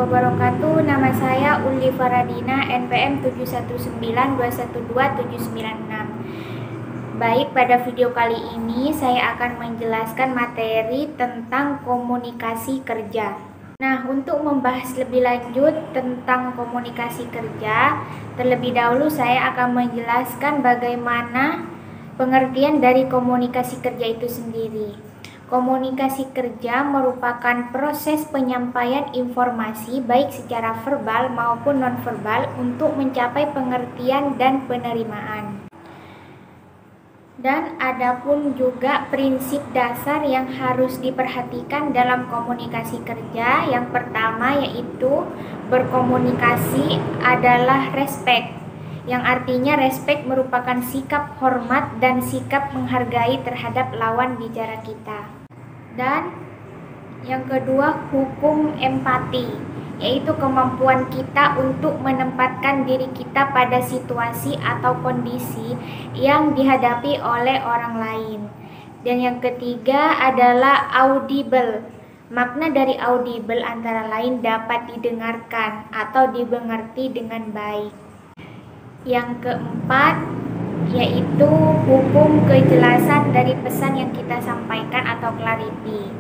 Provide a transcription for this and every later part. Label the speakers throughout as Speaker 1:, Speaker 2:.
Speaker 1: wabarakatuh. Nama saya Uli Faradina, NPM 719212796. Baik, pada video kali ini saya akan menjelaskan materi tentang komunikasi kerja. Nah, untuk membahas lebih lanjut tentang komunikasi kerja, terlebih dahulu saya akan menjelaskan bagaimana pengertian dari komunikasi kerja itu sendiri. Komunikasi kerja merupakan proses penyampaian informasi baik secara verbal maupun nonverbal untuk mencapai pengertian dan penerimaan. Dan adapun juga prinsip dasar yang harus diperhatikan dalam komunikasi kerja. Yang pertama yaitu berkomunikasi adalah respect, yang artinya respect merupakan sikap hormat dan sikap menghargai terhadap lawan bicara kita. Dan yang kedua, hukum empati, yaitu kemampuan kita untuk menempatkan diri kita pada situasi atau kondisi yang dihadapi oleh orang lain. Dan yang ketiga adalah audible. Makna dari audible antara lain dapat didengarkan atau dimengerti dengan baik. Yang keempat yaitu hukum kejelasan dari pesan yang kita sampaikan atau clarity.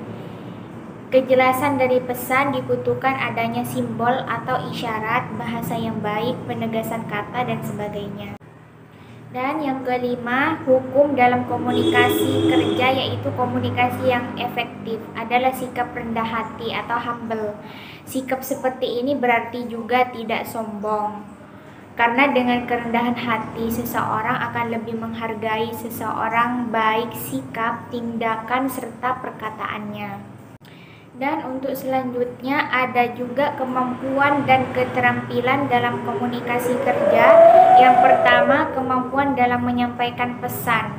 Speaker 1: Kejelasan dari pesan dibutuhkan adanya simbol atau isyarat, bahasa yang baik, penegasan kata, dan sebagainya. Dan yang kelima, hukum dalam komunikasi kerja yaitu komunikasi yang efektif adalah sikap rendah hati atau humble. Sikap seperti ini berarti juga tidak sombong. Karena dengan kerendahan hati, seseorang akan lebih menghargai seseorang baik sikap, tindakan, serta perkataannya. Dan untuk selanjutnya ada juga kemampuan dan keterampilan dalam komunikasi kerja. Yang pertama, kemampuan dalam menyampaikan pesan,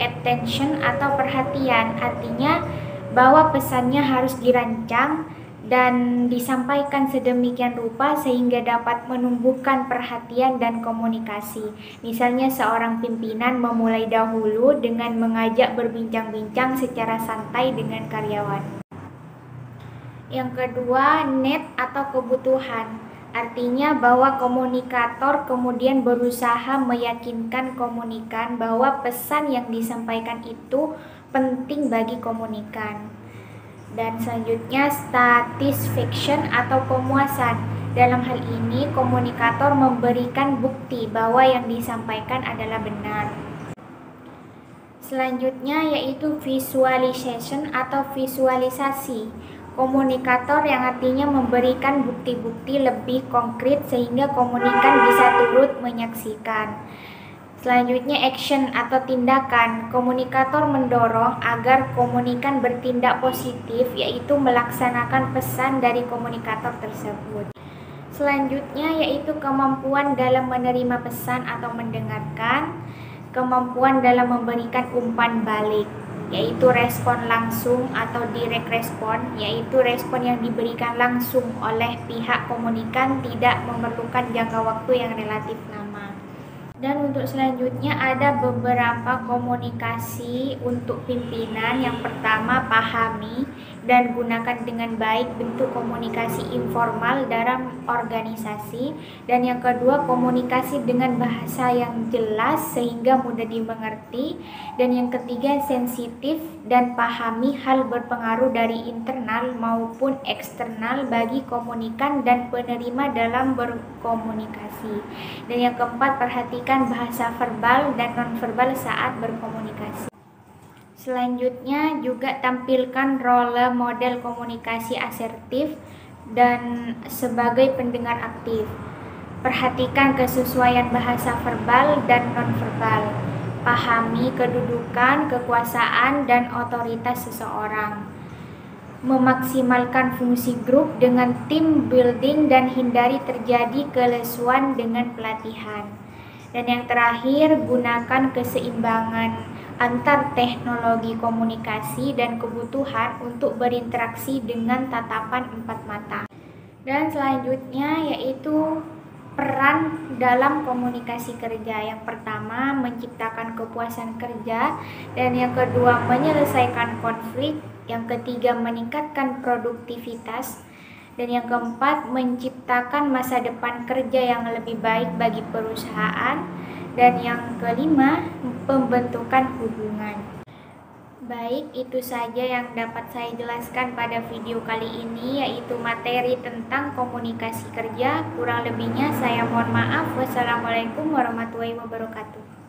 Speaker 1: attention atau perhatian, artinya bahwa pesannya harus dirancang dan disampaikan sedemikian rupa sehingga dapat menumbuhkan perhatian dan komunikasi. Misalnya seorang pimpinan memulai dahulu dengan mengajak berbincang-bincang secara santai dengan karyawan. Yang kedua, need atau kebutuhan. Artinya bahwa komunikator kemudian berusaha meyakinkan komunikan bahwa pesan yang disampaikan itu penting bagi komunikan. Dan selanjutnya, satisfaction atau pemuasan. Dalam hal ini, komunikator memberikan bukti bahwa yang disampaikan adalah benar. Selanjutnya yaitu visualization atau visualisasi. Komunikator yang artinya memberikan bukti-bukti lebih konkret sehingga komunikan bisa turut menyaksikan. Selanjutnya action atau tindakan. Komunikator mendorong agar komunikan bertindak positif, yaitu melaksanakan pesan dari komunikator tersebut. Selanjutnya yaitu kemampuan dalam menerima pesan atau mendengarkan. Kemampuan dalam memberikan umpan balik, yaitu respon langsung atau direct respon, yaitu respon yang diberikan langsung oleh pihak komunikan tidak memerlukan jangka waktu yang relatif lama. Dan untuk selanjutnya ada beberapa komunikasi untuk pimpinan. Yang pertama, pahami dan gunakan dengan baik bentuk komunikasi informal dalam organisasi. Dan yang kedua, komunikasi dengan bahasa yang jelas sehingga mudah dimengerti. Dan yang ketiga, sensitif dan pahami hal berpengaruh dari internal maupun eksternal bagi komunikan dan penerima dalam berkomunikasi. Dan yang keempat, perhatikan bahasa verbal dan nonverbal saat berkomunikasi. Selanjutnya juga tampilkan role model komunikasi asertif dan sebagai pendengar aktif. Perhatikan kesesuaian bahasa verbal dan nonverbal. Pahami kedudukan, kekuasaan, dan otoritas seseorang. Memaksimalkan fungsi grup dengan team building dan hindari terjadi kelesuan dengan pelatihan. Dan yang terakhir, gunakan keseimbangan antar teknologi komunikasi dan kebutuhan untuk berinteraksi dengan tatapan empat mata. Dan selanjutnya yaitu peran dalam komunikasi kerja. Yang pertama, menciptakan kepuasan kerja, dan yang kedua, menyelesaikan konflik, yang ketiga, meningkatkan produktivitas, Dan yang keempat, menciptakan masa depan kerja yang lebih baik bagi perusahaan. Dan yang kelima, pembentukan hubungan. Baik, itu saja yang dapat saya jelaskan pada video kali ini, yaitu materi tentang komunikasi kerja. Kurang lebihnya saya mohon maaf. Wassalamualaikum warahmatullahi wabarakatuh.